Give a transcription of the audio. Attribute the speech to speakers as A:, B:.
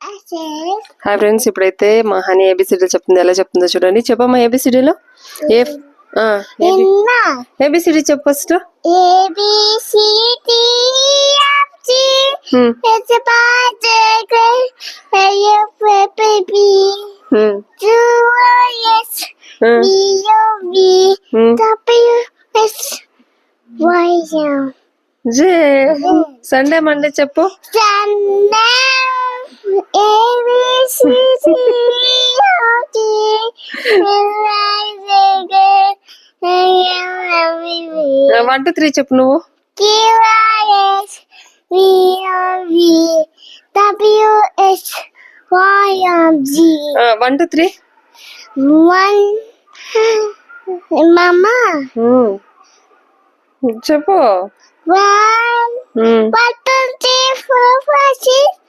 A: Hi friends, ఇప్పుడైతే మా honey ఏబిసిడీలు చెప్తుంది. ఎలా చెప్తుందో చూడండి. చెప్పమ్మా ఏబిసిడీలో. ఏబిసిడి చెప్పు ఫస్ట్. సండే మండే చెప్పు. వన్ టూ త్రీ చెప్పు నువ్వు. 1 2 3.
B: Mama.
A: చెప్పు.
B: 1 2 3 4 5 6